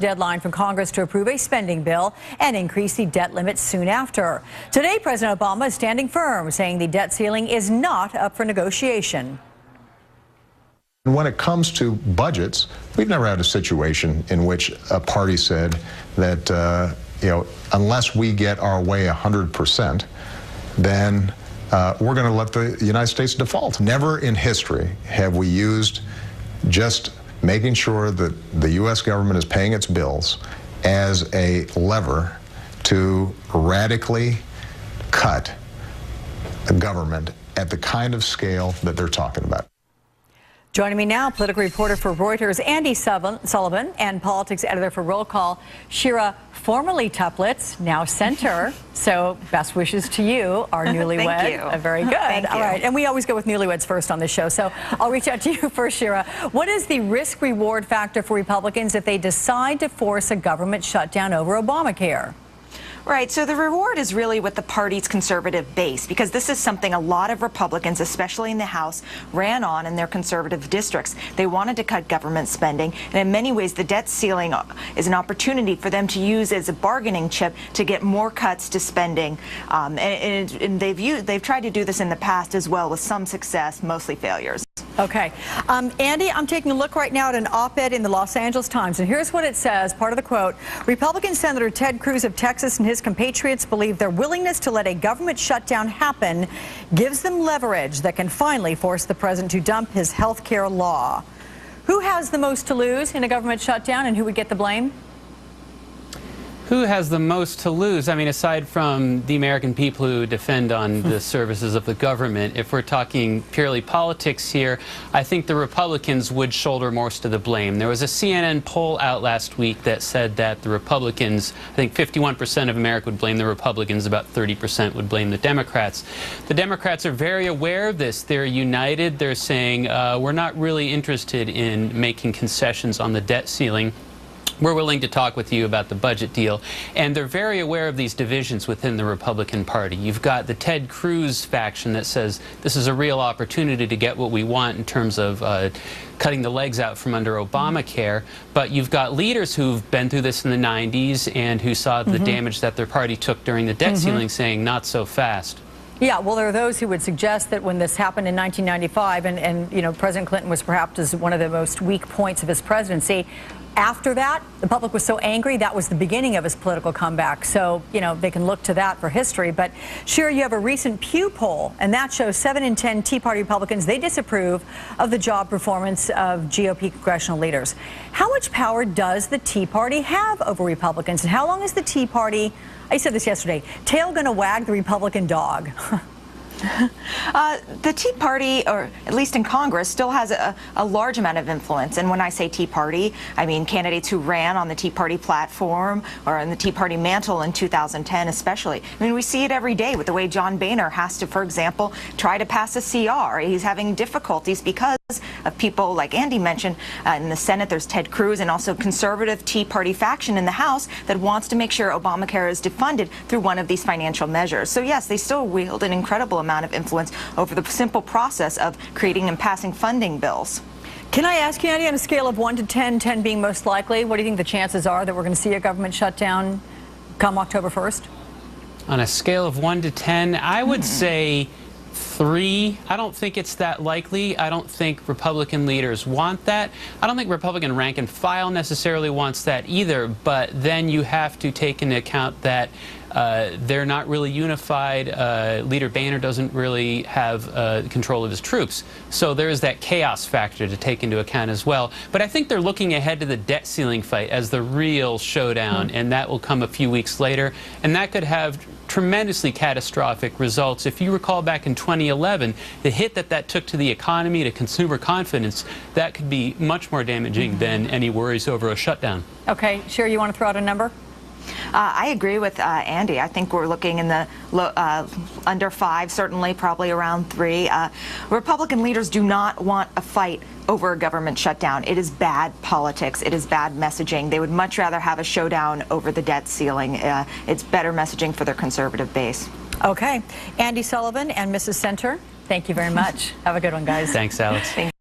Deadline for Congress to approve a spending bill and increase the debt limit soon after. Today, President Obama is standing firm, saying the debt ceiling is not up for negotiation. When it comes to budgets, we've never had a situation in which a party said that, unless we get our way 100%, then we're going to let the United States default. Never in history have we used just making sure that the U.S. government is paying its bills as a lever to radically cut a government at the kind of scale that they're talking about. Joining me now, political reporter for Reuters, Andy Sullivan, and politics editor for Roll Call, Shira, formerly Tuplets, now Center. So best wishes to you, our newlywed. Thank you. Very good. Thank you. All right, and we always go with newlyweds first on this show. So I'll reach out to you first, Shira. What is the risk-reward factor for Republicans if they decide to force a government shutdown over Obamacare? Right, so the reward is really with the party's conservative base, because this is something a lot of Republicans, especially in the House, ran on in their conservative districts. They wanted to cut government spending, and in many ways the debt ceiling is an opportunity for them to use as a bargaining chip to get more cuts to spending. And they've tried to do this in the past as well, with some success, mostly failures. Okay. Andy, I'm taking a look right now at an op-ed in the Los Angeles Times, and here's what it says, part of the quote. Republican Senator Ted Cruz of Texas and his compatriots believe their willingness to let a government shutdown happen gives them leverage that can finally force the president to dump his health care law. Who has the most to lose in a government shutdown, and who would get the blame? Who has the most to lose? I mean, aside from the American people who depend on the services of the government, if we're talking purely politics here, I think the Republicans would shoulder most of the blame. There was a CNN poll out last week that said that the Republicans, I think 51% of America would blame the Republicans, about 30% would blame the Democrats. The Democrats are very aware of this. They're united. They're saying, we're not really interested in making concessions on the debt ceiling. We're willing to talk with you about the budget deal. And they're very aware of these divisions within the Republican Party. You've got the Ted Cruz faction that says this is a real opportunity to get what we want in terms of cutting the legs out from under Obamacare. But you've got leaders who've been through this in the 90s and who saw the damage that their party took during the debt ceiling, saying not so fast. Yeah, well, there are those who would suggest that when this happened in 1995, and President Clinton was perhaps one of the most weak points of his presidency, after that, the public was so angry, that was the beginning of his political comeback. So, they can look to that for history. But, Shira, you have a recent Pew poll, and that shows 7 in 10 Tea Party Republicans, they disapprove of the job performance of GOP congressional leaders. How much power does the Tea Party have over Republicans? And how long is the Tea Party, I said this yesterday, tail going to wag the Republican dog? The Tea Party, or at least in Congress, still has a large amount of influence. And when I say Tea Party, I mean candidates who ran on the Tea Party platform or on the Tea Party mantle in 2010 especially. I mean, we see it every day with the way John Boehner has to, for example, try to pass a CR. He's having difficulties because of people like Andy mentioned. In the Senate, there's Ted Cruz and also conservative Tea Party faction in the House that wants to make sure Obamacare is defunded through one of these financial measures. So yes, they still wield an incredible amount of influence over the simple process of creating and passing funding bills. Can I ask you, Andy, on a scale of 1 to 10, 10 being most likely, what do you think the chances are that we're going to see a government shutdown come October 1st? On a scale of 1 to 10, I would say 3. I don't think it's that likely. I don't think Republican leaders want that. I don't think Republican rank and file necessarily wants that either, but then you have to take into account that they're not really unified. Leader Boehner doesn't really have control of his troops. So there is that chaos factor to take into account as well. But I think they're looking ahead to the debt ceiling fight as the real showdown, and that will come a few weeks later. And that could have tremendously catastrophic results. If you recall back in 2011, the hit that took to the economy, to consumer confidence, that could be much more damaging than any worries over a shutdown. Okay, Shira, you want to throw out a number? I agree with Andy. I think we're looking in the under 5, certainly, probably around 3. Republican leaders do not want a fight over a government shutdown. It is bad politics. It is bad messaging. They would much rather have a showdown over the debt ceiling. It's better messaging for their conservative base. Okay. Andy Sullivan and Mrs. Center, thank you very much. Have a good one, guys. Thanks, Alex.